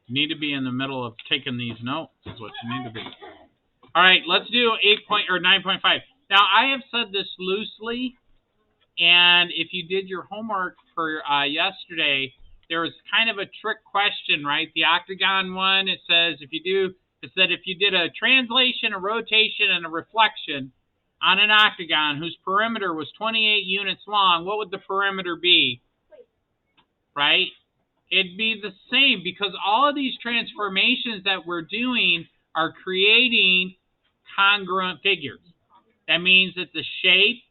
You need to be in the middle of taking these notes is what you need to be. All right, let's do 9.5. Now, I have said this loosely, and if you did your homework for yesterday, there was kind of a trick question, right? The octagon one, it said if you did a translation, a rotation, and a reflection on an octagon whose perimeter was 28 units long, what would the perimeter be? Right? It'd be the same because all of these transformations that we're doing are creating congruent figures. That means that the shape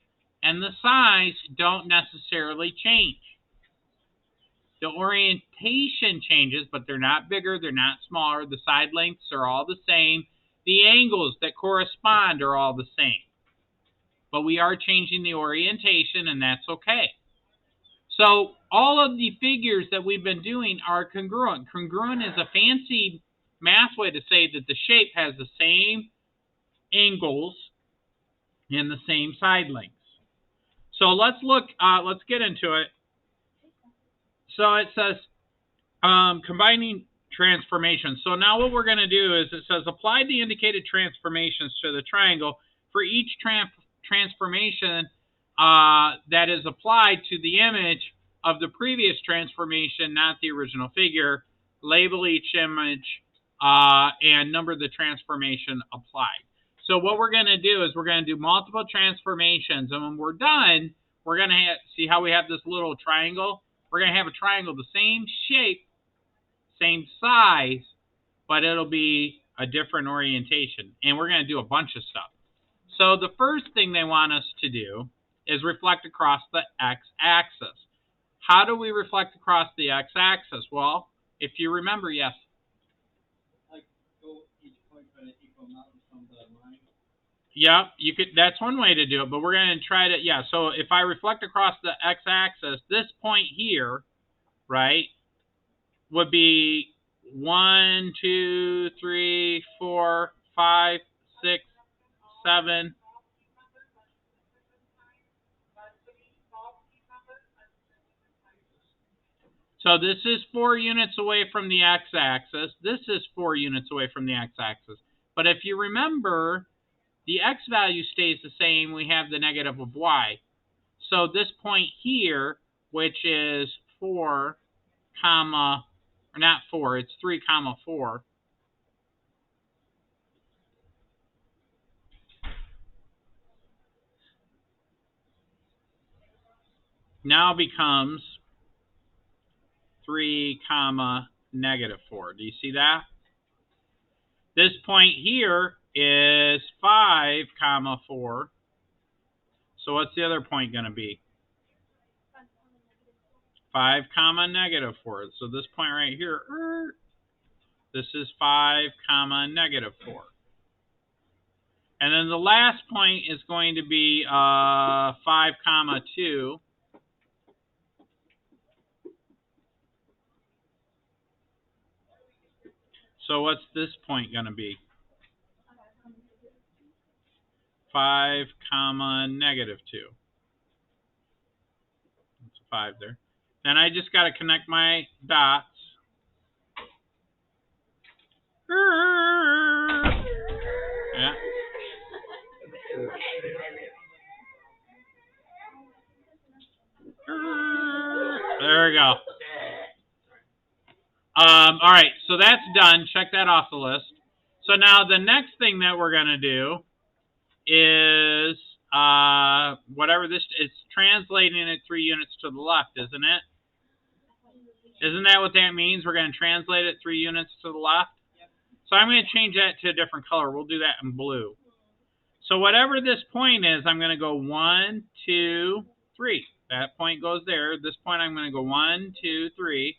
and the size don't necessarily change. The orientation changes, but they're not bigger, they're not smaller. The side lengths are all the same. The angles that correspond are all the same. But we are changing the orientation, and that's okay. So all of the figures that we've been doing are congruent. Congruent is a fancy math way to say that the shape has the same angles and the same side lengths. So let's get into it. So it says combining transformations. So now what we're going to do is it says apply the indicated transformations to the triangle. For each transformation that is applied to the image of the previous transformation, not the original figure, label each image and number the transformation applied. So what we're going to do is we're going to do multiple transformations, and when we're done, we're going to see how we have this little triangle. We're going to have a triangle the same shape, same size, but it'll be a different orientation, and we're going to do a bunch of stuff. So the first thing they want us to do is reflect across the x-axis. How do we reflect across the x-axis? Well, if you remember, yes. Like go each point by an equal amount from the line. Yeah, you could. That's one way to do it, but we're going to try to. Yeah. So if I reflect across the x-axis, this point here, right, would be 1, 2, 3, 4, 5, 6, 7. So this is 4 units away from the x-axis. This is 4 units away from the x-axis. But if you remember, the x value stays the same. We have the negative of y. So this point here, which is 4, or not 4, it's 3, 4. Now becomes 3, negative 4. Do you see that? This point here is 5, 4. So what's the other point going to be? 5, negative 4. So this point right here, this is 5, negative 4. And then the last point is going to be 5, 2. So what's this point going to be? 5, negative 2. That's a 5 there. Then I just got to connect my dots. Yeah. There we go. All right, so that's done. Check that off the list. So now the next thing that we're going to do is whatever this is, translating it 3 units to the left, isn't it? Isn't that what that means? We're going to translate it 3 units to the left? Yep. So I'm going to change that to a different color. We'll do that in blue. So whatever this point is, I'm going to go 1, 2, 3. That point goes there. This point I'm going to go 1, 2, 3.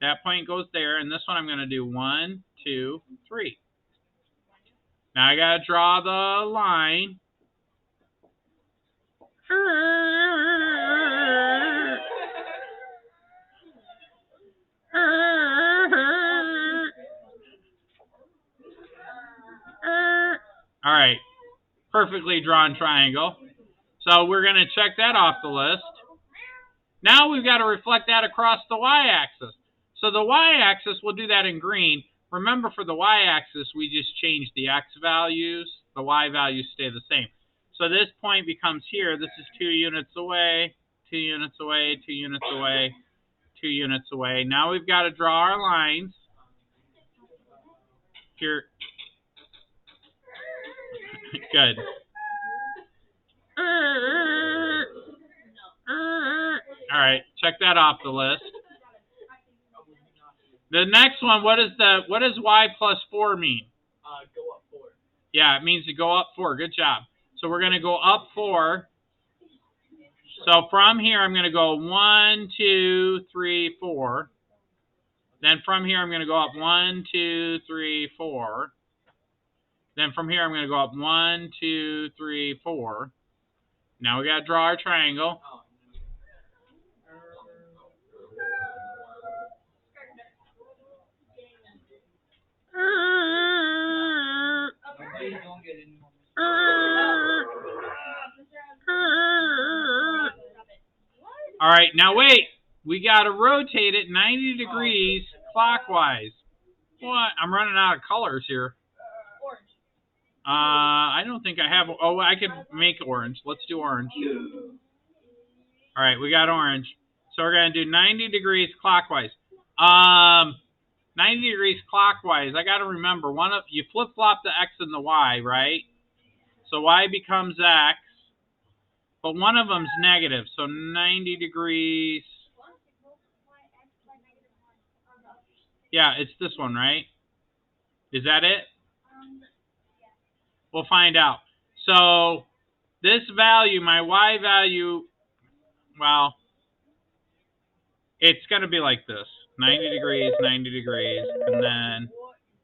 That point goes there. And this one I'm going to do 1, 2, 3. Now I got to draw the line. All right, perfectly drawn triangle. So we're going to check that off the list. Now we've got to reflect that across the y-axis. So the y-axis, we'll do that in green. Remember, for the y-axis, we just change the x values. The y values stay the same. So this point becomes here. This is 2 units away, 2 units away, 2 units away, 2 units away. Now we've got to draw our lines. Here. Good. All right, check that off the list. The next one, what does y plus 4 mean? Go up 4. Yeah, it means to go up 4. Good job. So we're going to go up 4. So from here, I'm going to go 1, 2, 3, 4. Then from here, I'm going to go up 1, 2, 3, 4. Then from here, I'm going to go up 1, 2, 3, 4. Now we got to draw our triangle. All right, now wait. We got to rotate it 90 degrees clockwise. What? I'm running out of colors here. Orange. I don't think I have. Oh, I could make orange. Let's do orange. All right, we got orange. So we're going to do 90 degrees clockwise. 90 degrees clockwise. I got to remember, you flip-flop the x and the y, right? So y becomes x, but one of them's negative. So 90 degrees. Yeah, it's this one, right? Is that it? We'll find out. So this value, my y value, well, it's going to be like this. 90 degrees, 90 degrees, and then